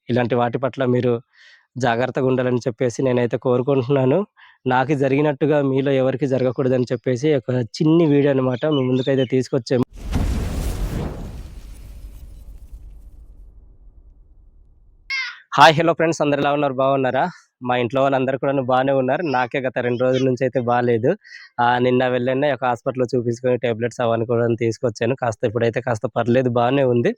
ఇలాంటి వాటి పట్ల మీరు జాగ్రత్తగా ఉండాలని చెప్పేసి నేనైతే కోరుకుంటున్నాను. నాకు జరిగినట్టుగా మీలో ఎవరికీ జరగకూడదని చెప్పేసి ఒక చిన్ని వీడియో అనమాట మీ ముందుకైతే తీసుకొచ్చాము. హాయ్! హలో ఫ్రెండ్స్, అందరూ ఎలా ఉన్నారు? బాగున్నారా? మా ఇంట్లో వాళ్ళందరూ కూడాను బానే ఉన్నారు. నాకే గత 2 రోజుల నుంచయితే బాలేదు. నిన్న వెళ్ళాను ఒక హాస్పిటల్‌లో చూపించుకొని టాబ్లెట్స్ అవన్నీ కూడాను తీసుకొచ్చాను. ఇప్పుడైతే కాస్త పర్లేదు, బానే ఉంది.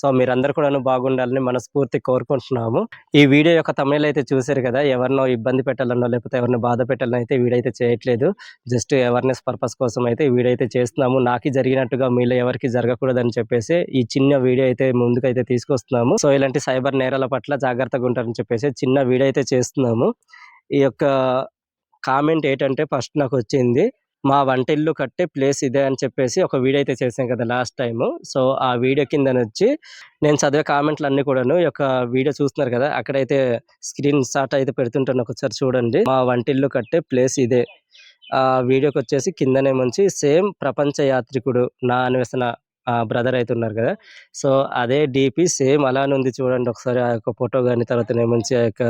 సో, మీరందరూ కూడాను బాగుండాలని మనస్ఫూర్తిగా కోరుకుంటున్నాము. ఈ వీడియో యొక్క థంబ్‌నెయిల్ అయితే చూసారు కదా! ఎవరినో ఇబ్బంది పెట్టాలనో, లేకపోతే ఎవరిని బాధ పెట్టాలనో అయితే ఈ వీడియో అయితే చేయట్లేదు. జస్ట్ అవేర్‌నెస్ పర్పస్ కోసం అయితే ఈ వీడియో అయితే చేస్తున్నాము. నాకి జరిగినట్టుగా మీలో ఎవరికీ జరగకూడదని చెప్పేసి ఈ చిన్న వీడియో అయితే ముందుకైతే తీసుకొస్తున్నాము. సో, ఇలాంటి సైబర్ నేరాల పట్ల జాగ్రత్తగా ఉంటారని చెప్పేసి చిన్న వీడియో అయితే చేస్తున్నాము. ఈ యొక్క కామెంట్ ఏంటంటే ఫస్ట్ నాకొచ్చింది, మా వంటిల్లు కట్టే ప్లేస్ ఇదే అని చెప్పేసి ఒక వీడియో అయితే చేశాం కదా లాస్ట్ టైము. సో, ఆ వీడియో కిందనొచ్చి నేను చదివే కామెంట్‌లన్నీ కూడాను ఈ యొక్క వీడియో చూస్తున్నారు కదా! అక్కడైతే స్క్రీన్ షాట్ అయితే పెడుతుంటాను, ఒకసారి చూడండి. మా వంటిల్లు కట్టే ప్లేస్ ఇదే. వీడియోకొచ్చేసి కిందనేమొంచి సేమ్ ప్రపంచ యాత్రికుడు నా అన్వేషణ బ్రదర్ అయితే ఉన్నారు కదా! సో, అదే డీపీ సేమ్ అలానే ఉంది చూడండి ఒకసారి. ఆ యొక్క ఫోటో గాని, తర్వాతనేమొంచి ఆ యొక్క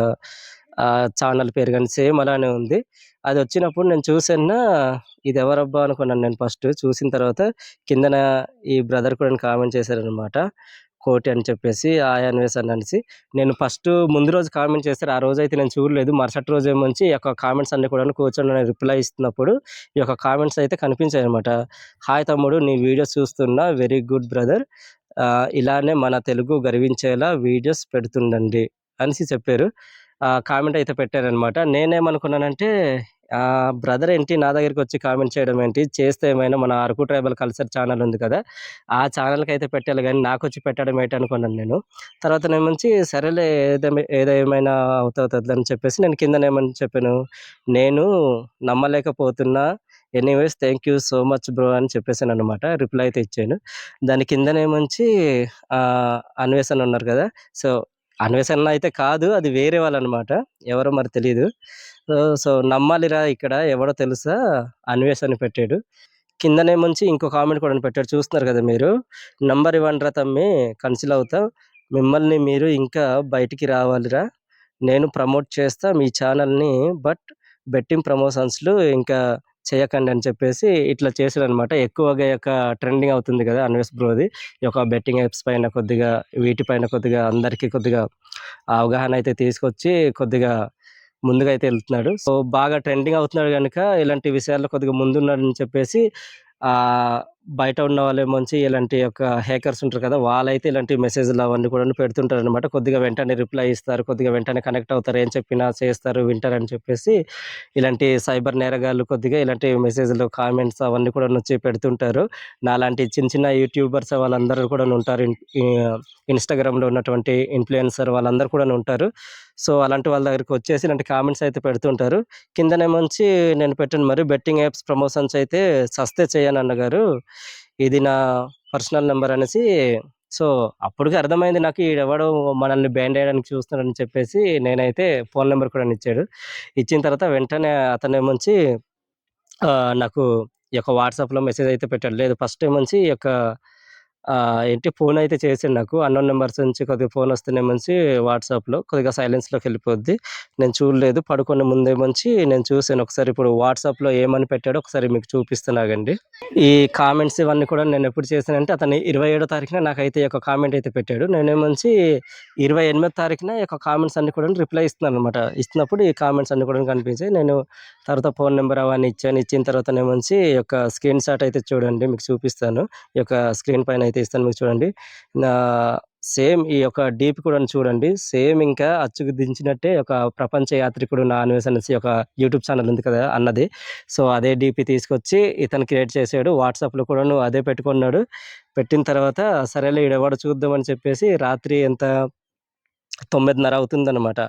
ఛానల్ పేరు గాని సేమ్ అలానే ఉంది. అదొచ్చినప్పుడు నేను చూసాను. ఇదెవరబ్బా అనుకున్నాను నేను ఫస్ట్. చూసిన తర్వాత కిందన ఈ బ్రదర్ కూడా కామెంట్ చేశారనమాట. కోటి అని చెప్పేసి, హాయ్ అన్వేష్ అనేసి. నేను ముందు రోజు కామెంట్ చేశారు. ఆ రోజైతే నేను చూడలేదు. మరుసటి రోజేమొచ్చి ఈ యొక్క కామెంట్స్ అన్నీ కూడాను కూర్చొని నేను రిప్లై ఇస్తున్నప్పుడు ఈ యొక్క కామెంట్స్ అయితే కనిపించాయనమాట. హాయ్ తమ్ముడు, నీ వీడియోస్ చూస్తున్నా. Very good brother. ఇలానే మన తెలుగు గర్వించేలా వీడియోస్ పెడుతుండండి అనేసి చెప్పారు. కామెంట్ అయితే పెట్టారనమాట. నేనేమనుకున్నానంటే బ్రదర్ ఏంటి నా దగ్గరికొచ్చి కామెంట్ చేయడం ఏంటి? చేస్తే ఏమైనా మన అరకు ట్రైబల్ కల్చర్ ఛానల్ ఉంది కదా! ఆ ఛానల్‌కైతే పెట్టాలి గానీ నాకొచ్చి పెట్టడం ఏంటనుకున్నాను నేను. తర్వాతనేమొచ్చి సరేలే, ఏదేమైనా అవుతవుతదిలే అని చెప్పేసి నేను కిందనేమని చెప్పాను, నేను నమ్మలేకపోతున్నా. Anyways thank you so much bro అని చెప్పేసాననమాట. రిప్లై అయితే ఇచ్చాను. దాని కిందనేమొంచి అన్వేషణ ఉన్నారు కదా! సో, అన్వేషణ అయితే కాదు, అది వేరే వాళ్ళనమాట. ఎవరో మరి తెలీదు. సో, నమ్మాలిరా ఇక్కడ ఎవడో తెలుసా అన్వేష్ అని పెట్టాడు. కిందనేమొంచి ఇంకో కామెంట్ కూడా పెట్టాడు, చూస్తున్నారు కదా మీరు. నంబర్ ఇవ్వండిరా తమ్మీ, కన్సిల్ అవుతా. మిమ్మల్ని మీరు ఇంకా బయటికి రావాలిరా. నేను ప్రమోట్ చేస్తా మీ ఛానల్‌ని. బట్ బెట్టింగ్ ప్రమోషన్స్‌లు ఇంకా చేయకండి అని చెప్పేసి ఇట్లా చేసాడనమాట. ఎక్కువగా ఈ యొక్క ట్రెండింగ్ అవుతుంది కదా అన్వేష్ బ్రోది. ఈ యొక్క బెట్టింగ్ యాప్స్ పైన కొద్దిగా, వీటిపైన కొద్దిగా అందరికీ కొద్దిగా అవగాహన అయితే తీసుకొచ్చి కొద్దిగా ముందుగా అయితే ఎళ్తున్నాడు. సో, బాగా ట్రెండింగ్ అవుతున్నాడు గనుక ఇలాంటి విషయాల్లో కొద్దిగా ముందున్నాడని చెప్పేసి బయట ఉన్న వాళ్ళేమోంచి ఇలాంటి యొక్క హ్యాకర్స్ ఉంటారు కదా! వాళ్ళైతే ఇలాంటి మెసేజ్‌లు అవన్నీ కూడాను పెడుతుంటారనమాట. కొద్దిగా వెంటనే రిప్లై ఇస్తారు. కొద్దిగా వెంటనే కనెక్ట్ అవుతారు. ఏం చెప్పినా చేస్తారు, వింటారని చెప్పేసి ఇలాంటి సైబర్ నేరగాళ్ళు కొద్దిగా ఇలాంటి మెసేజ్‌లు, కామెంట్స్ అవన్నీ కూడానొచ్చి పెడుతుంటారు. నాలాంటి చిన్న చిన్న యూట్యూబర్స్ వాళ్ళందరూ కూడానుంటారు. ఇన్‌స్టాగ్రామ్‌లో ఉన్నటువంటి ఇన్‌ఫ్లుయెన్సర్ వాళ్ళందరూ కూడానుంటారు. సో, అలాంటి వాళ్ళ దగ్గరికొచ్చేసి ఇలాంటి కామెంట్స్ అయితే పెడుతుంటారు. కిందనేమొంచి నేను పెట్టాను, మరి బెట్టింగ్ యాప్స్ ప్రమోషన్స్ అయితే సస్తే చేయనన్నగారు. ఇది నా పర్సనల్ నంబర్ అనేసి. సో, అప్పటికి అర్థమైంది నాకు, ఈడెవడో మనల్ని బ్యాన్ చేయడానికి చూస్తున్నాడని చెప్పేసి నేనైతే ఫోను నంబర్ కూడా ఇచ్చాడు. ఇచ్చిన తర్వాత వెంటనే అతనేమొచ్చి నాకు ఈ యొక్క వాట్సాప్‌లో మెసేజ్ అయితే పెట్టాడు. లేదు, ఫస్ట్ ఏమొచ్చి ఈ యొక్క ఏంటి ఫోనయితే చేసాడు నాకు. అన్‌నోన్ నంబర్స్ నుంచి కొద్దిగా ఫోనొస్తేనేమొచ్చి వాట్సాప్‌లో కొద్దిగా సైలెన్స్‌లోకెళ్ళిపోద్ది. నేను చూడలేదు. పడుకునే ముందేమొచ్చి నేను చూసాను. ఒకసారి ఇప్పుడు వాట్సాప్‌లో ఏమని పెట్టాడో ఒకసారి మీకు చూపిస్తాను ఆగండి. ఈ కామెంట్స్ ఇవన్నీ కూడా నేనెప్పుడు చేశానంటే అతను 27 తారీఖున నాకైతే ఈ యొక్క కామెంట్ అయితే పెట్టాడు. నేనేమొచ్చి 28 తారీఖున ఈ యొక్క కామెంట్స్ అన్నీ కూడాను రిప్లై ఇస్తున్నాననమాట. ఇస్తున్నప్పుడు ఈ కామెంట్స్ అన్నీ కూడా కనిపించాయి. నేను తర్వాత ఫోను నంబర్ అవన్నీ ఇచ్చాను. ఇచ్చిన తర్వాతనేమొచ్చి ఈ యొక్క స్క్రీన్ షాట్ అయితే చూడండి, మీకు చూపిస్తాను. ఈ యొక్క స్క్రీన్ పైన అయితే ఇస్తాను, మీకు చూడండి. నా సేమ్ ఈ యొక్క డీపీ కూడాను చూడండి. సేమ్ ఇంకా అచ్చుకు దించినట్టే ఒక ప్రపంచ యాత్రికుడు నా అన్వేష్ అనేసి ఒక యూట్యూబ్ ఛానల్ ఉంది కదా అన్నది. సో, అదే డీపీ తీసుకొచ్చి ఇతను క్రియేట్ చేసాడు. వాట్సాప్‌లో కూడాను అదే పెట్టుకున్నాడు. పెట్టిన తర్వాత సరేలే ఈడెవడో చూద్దామని చెప్పేసి రాత్రి ఎంత 9:30 అవుతుందనమాట.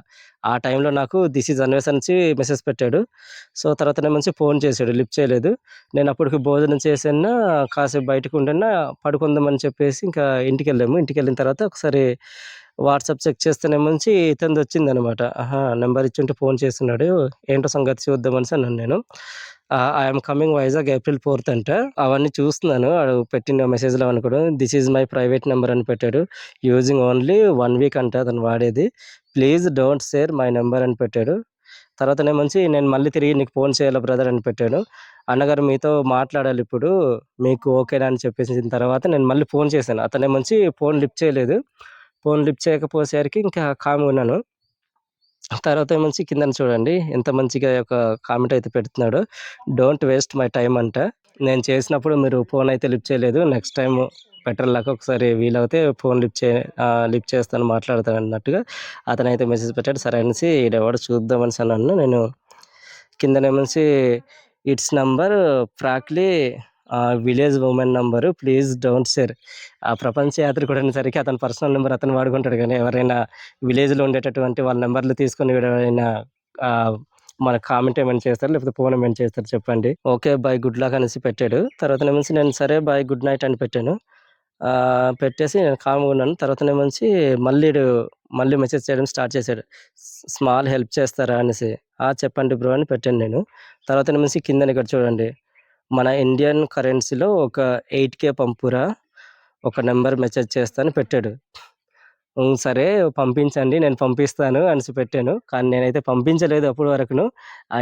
ఆ టైంలో నాకు దిస్ ఈజ్ అన్వేష్ అనేసి మెసేజ్ పెట్టాడు. సో, తర్వాతనేమొచ్చి ఫోను చేసాడు. లిఫ్ట్ చేయలేదు. నేనప్పటికి భోజనం చేశాను. కాసేపు బయటకుండాను, పడుకుందామని చెప్పేసి ఇంకా ఇంటికెళ్ళాము. ఇంటికెళ్ళిన తర్వాత ఒకసారి వాట్సాప్ చెక్ చేస్తేనేమొచ్చి ఇతనిదొచ్చిందనమాట. ఆహా! నంబర్ ఇచ్చుంటే ఫోను చేస్తున్నాడు. ఏంటో సంగతి చూద్దామనేసి అన్నాను నేను. I'm coming Vizag April 4th అంట. అవన్నీ చూస్తున్నాను. ఆడు పెట్టిన మెసేజ్‌లో అవన్నీ కూడా. This is my private number అని పెట్టాడు. యూజింగ్ ఓన్లీ 1 వీక్ అంట అతను వాడేది. Please don't share my number అని పెట్టాడు. తర్వాతనేమొచ్చి నేను మళ్ళీ తిరిగి నీకు ఫోన్ చేయాలా బ్రదర్ అని పెట్టాను. అన్నగారు మీతో మాట్లాడాలి ఇప్పుడు. మీకు ఓకేనా అని చెప్పేసిన తర్వాత నేను మళ్ళీ ఫోన్ చేశాను. అతనేమొచ్చి ఫోన్ లిఫ్ట్ చేయలేదు. ఫోన్ లిఫ్ట్ చేయకపోయేసరికి ఇంకా కామ్‌గా ఉన్నాను. తర్వాత ఏమొచ్చి కిందన చూడండి ఎంత మంచిగా ఒక కామెంట్ అయితే పెడుతున్నాడో. డోంట్ వేస్ట్ మై టైమ్ అంట. నేను చేసినప్పుడు మీరు ఫోన్ అయితే లిఫ్ట్ చేయలేదు. నెక్స్ట్ టైమ్ బెటర్ లక్ ఒకసారి వీలవుతే ఫోన్ లిఫ్ట్ చేస్తాను మాట్లాడతాను అన్నట్టుగా అతనైతే మెసేజ్ పెట్టాడు. సరే అనేసి ఈడెవడో చూద్దాం అనేసి అన్నాను. నేను కిందనేమొచ్చి it's number frankly village women number please don't share. ఆ ప్రపంచ యాత్రికుడు సరికి అతని పర్సనల్ నెంబర్ అతను వాడుకుంటాడు గానీ ఎవరైనా విలేజ్‌లో ఉండేటటువంటి వాళ్ళ నంబర్‌లు తీసుకొని ఎవరైనా ఆహ్, మన కామెంట్ ఏమైనా చేస్తారా? లేకపోతే ఫోన్ ఏమైనా చేస్తారా చెప్పండి. ఓకే. బై గుడ్ లక్ అనేసి పెట్టాడు. తర్వాతనేమొచ్చి నేను సరే బై గుడ్ నైట్ అని పెట్టాను. పెట్టేసి నేను కామ్‌గా ఉన్నాను. తర్వాతనేమొచ్చి మళ్ళీ మెసేజ్ చేయడం స్టార్ట్ చేశాడు. స్మాల్ హెల్ప్ చేస్తారా అనేసి. చెప్పండి బ్రో అని పెట్టాను నేను. తర్వాతనేమొచ్చి కిందన ఇక్కడ చూడండి. మన ఇండియన్ కరెన్సీలో ఒక 8,000 పంపురా. ఒక నంబర్ మెసేజ్ చేస్తా అని పెట్టాడు. సరే పంపించండి నేను పంపిస్తాను అనేసి పెట్టాను. కానీ నేనైతే పంపించలేదు అప్పటి వరకును.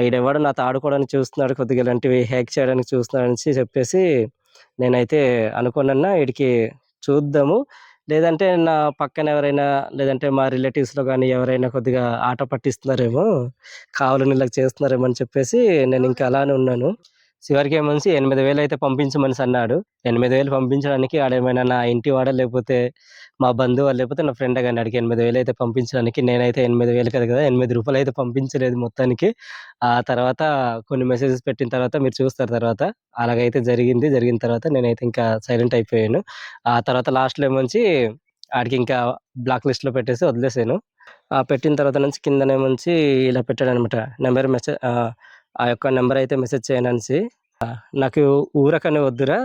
ఈడెవడో నాతో ఆడుకోవడానికి చూస్తున్నాడు, కొద్దిగా ఇలాంటివి హ్యాక్ చేయడానికి చూస్తున్నాడు అనేసి చెప్పేసి నేనైతే అనుకోనన్నా ఈడికి చూద్దాము. లేదంటే నా పక్కన ఎవరైనా లేదంటే మా రిలేటివ్స్‌లో గాని ఎవరైనా కొద్దిగా ఆట పట్టిస్తున్నారేమో, కావాలని ఇలా చేస్తున్నారేమో అని చెప్పేసి నేనింక అలానే ఉన్నాను. చివరికేమోచ్చి 8,000 అయితే పంపించమనేసి అన్నాడు. 8,000 పంపించడానికి ఆడేమైనా నా ఇంటి వాడా? లేకపోతే మా బంధువా? లేకపోతే నా ఫ్రెండా గాని ఆడికి 8,000 అయితే పంపించడానికి నేనైతే 8,000 కాదు కదా! రూ. 8 అయితే పంపించలేదు మొత్తానికి. ఆ తర్వాత కొన్ని మెసేజెస్ పెట్టిన తర్వాత మీరు చూస్తారు తర్వాత. అలాగైతే జరిగింది. జరిగిన తర్వాత నేనైతే ఇంకా సైలెంట్ అయిపోయాను. ఆ తర్వాత లాస్ట్‌లో ఏమోచ్చి ఆడికింకా బ్లాక్ లిస్ట్‌లో పెట్టేసి వదిలేసాను. పెట్టిన తర్వాత నుంచి కిందనేమోచ్చి ఇలా పెట్టాడనమాట. ఆ యొక్క నంబర్ అయితే మెసేజ్ చేయననేసి. నాకు ఊరకనే వద్దురా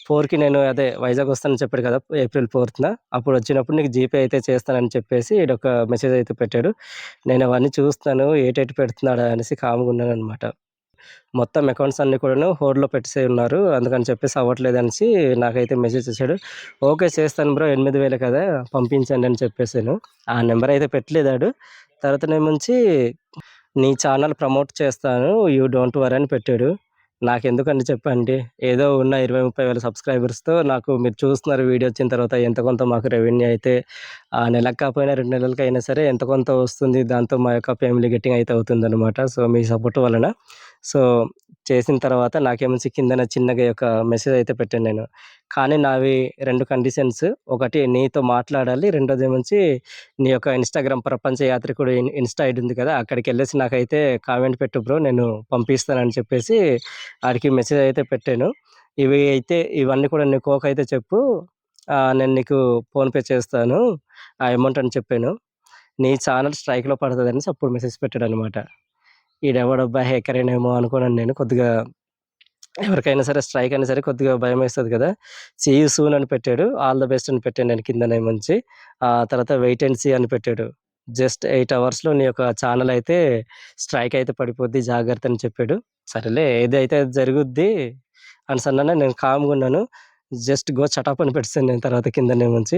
4కి నేను అదే వైజాగ్ వస్తానని చెప్పాడు కదా! ఏప్రిల్ 4న అప్పుడొచ్చినప్పుడు నీకు జీపే అయితే చేస్తానని చెప్పేసి ఈడొక మెసేజ్ అయితే పెట్టాడు. నేనవన్నీ చూస్తున్నాను ఏటేటి పెడుతున్నాడా అనేసి కామ్‌గా ఉన్నాననమాట. మొత్తం అకౌంట్స్ అన్నీ కూడాను హోల్డ్‌లో పెట్టేసేయి ఉన్నారు. అందుకని చెప్పేసి అవ్వట్లేదనేసి నాకైతే మెసేజ్ చేశాడు. ఓకే. చేస్తాను బ్రో 8,000 కదా! పంపించండి అని చెప్పేసాను. ఆ నంబర్ అయితే పెట్టలేదాడు. తర్వాతనేమొచ్చి నీ ఛానల్ ప్రమోట్ చేస్తాను. యూ డోంట్ వరీ అని పెట్టాడు. నాకెందుకండి చెప్పండి. ఏదో ఉన్న 20, 30 వేల సబ్‌స్క్రైబర్స్‌తో నాకు మీరు చూస్తున్నారు వీడియో వచ్చిన తర్వాత ఎంతో కొంత మాకు రెవెన్యూ అయితే నెలకు కాకపోయినా 2 నెలలకైనా సరే ఎంతో కొంత వస్తుంది. దాంతో మా యొక్క ఫ్యామిలీ గెట్టింగ్ అయితే అవుతుందనమాట. సో, మీ సపోర్ట్ వలన. సో, చేసిన తర్వాత నాకేమొచ్చి కిందన చిన్నగా ఒక మెసేజ్ అయితే పెట్టాను నేను. కానీ నావి 2 కండిషన్స్. ఒకటి నీతో మాట్లాడాలి. రెండోదేమొచ్చి నీ యొక్క ఇన్‌స్టాగ్రామ్ ప్రపంచ యాత్రికుడు ఇన్‌స్టా ఐడి ఉంది కదా! అక్కడికెళ్ళేసి నాకైతే కామెంట్ పెట్టు బ్రో నేను పంపిస్తానని చెప్పేసి ఆడికి మెసేజ్ అయితే పెట్టాను. ఇవన్నీ కూడా నీకు ఓకే అయితే చెప్పు. నేను నీకు ఫోన్‌పే చేస్తాను. ఆ అమౌంట్ అని చెప్పాను. నీ ఛానల్ స్ట్రైక్‌లో పడతదనేసి అప్పుడు మెసేజ్ పెట్టాడనమాట. ఈడెవడబ్బా హ్యాకరేనేమో అనుకున్నాను నేను. కొద్దిగా ఎవరికైనా సరే స్ట్రైక్ అయినా సరే కొద్దిగా భయమేస్తది కదా! సీ యూ సూన్ అని పెట్టాడు. ఆల్ ద బెస్ట్ అని పెట్టాను నేను కిందనేమొచ్చి. తర్వాత వెయిట్ అండ్ సీ అని పెట్టాడు. జస్ట్ 8 అవర్స్‌లో నీ యొక్క ఛానల్ అయితే స్ట్రైక్ అయితే పడిపోద్ది జాగ్రత్త అని చెప్పాడు. సరేలే ఏదైతే అది జరుగుద్ది అనేసన్నాను. నేను కామ్‌గా ఉన్నాను. జస్ట్ గో షటప్ అని పెట్టేసాను నేను తర్వాత కిందనేమొచ్చి.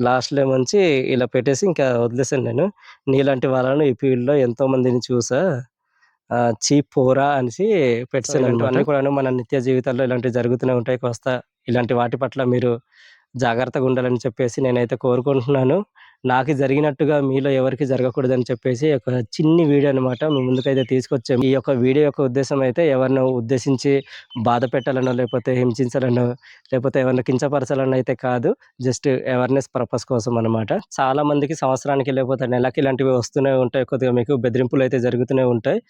లాస్ట్‌లో ఏమొచ్చి ఇలా పెట్టేసి ఇంకా వదిలేసాను నేను. నీలాంటి వాళ్ళను ఈ ఫీల్డ్‌లో ఎంతో మందిని చూసా. ఛీ పోరా అనేసి పెట్టేసాననమాట. ఇలాంటివన్నీ కూడాను మన నిత్య జీవితాల్లో ఇలాంటివి జరుగుతూనే ఉంటాయి. ఇలాంటి వాటి పట్ల మీరు జాగ్రత్తగుండాలని చెప్పేసి నేనైతే కోరుకుంటున్నాను. నాకు జరిగినట్టుగా మీలో ఎవరికీ జరగకూడదని చెప్పేసి ఒక చిన్ని వీడియో అనమాట మీ ముందుకైతే తీసుకొచ్చాము. ఈ యొక్క వీడియో యొక్క ఉద్దేశ్యం అయితే ఎవరినో ఉద్దేశించి బాధ పెట్టాలనో, లేకపోతే హింసించాలనో, లేకపోతే ఎవరిని కించపరచాలనో అయితే కాదు. జస్ట్ అవేర్‌నెస్ పర్పస్ కోసం అనమాట. చాలా మందికి సంవత్సరానికి లేకపోతే నెలకి ఇలాంటివి వస్తూనే ఉంటాయి. కొద్దిగా మీకు బెదిరింపులైతే జరుగుతూనే ఉంటాయి.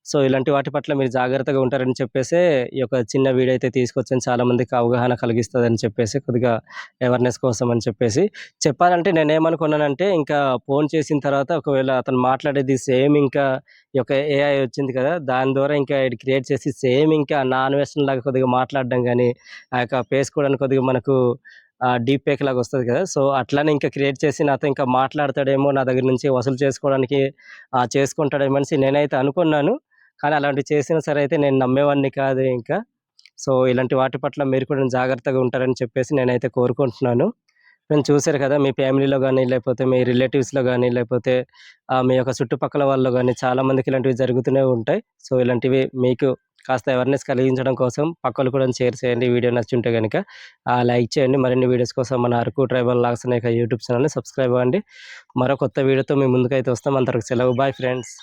సో, ఇలాంటి వాటి పట్ల మీరు జాగ్రత్తగా ఉంటారని చెప్పేసే ఈ యొక్క చిన్న వీడియో అయితే తీసుకొచ్చాను. చాలా మందికి అవగాహన కలిగిస్తదని చెప్పేసి కొద్దిగా అవేర్‌నెస్ కోసం అని చెప్పేసి. చెప్పాలంటే నేనేమనుకున్నానంటే ఇంకా ఫోన్ చేసిన తర్వాత ఒకవేళ అతను మాట్లాడేది సేమ్ ఇంకా ఈ యొక్క ఏఐ వచ్చింది కదా! దాని ద్వారా ఇంకా ఇది క్రియేట్ చేసి సేమ్ ఇంకా నా అన్వేషణ లాగా కొద్దిగా మాట్లాడడం గాని, ఆ యొక్క ఫేస్ కూడా కొద్దిగా మనకు డీప్ ఫేక్ లాగా వస్తది కదా! సో, అట్లనే ఇంకా క్రియేట్ చేసి నాతో ఇంకా మాట్లాడతాడేమో, నా దగ్గర నుంచి వసూలు చేసుకోవడానికి చేసుకుంటాడేమో అనేసి నేనైతే అనుకున్నాను. కానీ అలాంటివి చేసినా సరే అయితే నేను నమ్మేవాడిని కాదు ఇంకా. సో, ఇలాంటి వాటి పట్ల మీరు కూడా జాగ్రత్తగా ఉంటారని చెప్పేసి నేనైతే కోరుకుంటున్నాను. ఫ్రెండ్స్ చూసారు కదా! మీ ఫ్యామిలీలో గాని, లేకపోతే మీ రిలేటివ్స్‌లో గాని, లేకపోతే మీ యొక్క చుట్టుపక్కల వాళ్ళలో గాని చాలా మందికి ఇలాంటివి జరుగుతూనే ఉంటాయి. సో, ఇలాంటివి మీకు కాస్త అవేర్‌నెస్ కలిగించడం కోసం పక్కోళ్ళు కూడా షేర్ చేయండి. వీడియో నచ్చుంటే గనక లైక్ చేయండి. మరిన్ని వీడియోస్ కోసం మన అరకు ట్రైబల్ వ్లాగ్స్ అనే యూట్యూబ్ ఛానెల్‌ని సబ్స్క్రైబ్ అవ్వండి. మరో కొత్త వీడియోతో మీ ముందుకైతే వస్తాం. అంతవరకు సెలవు. Bye friends.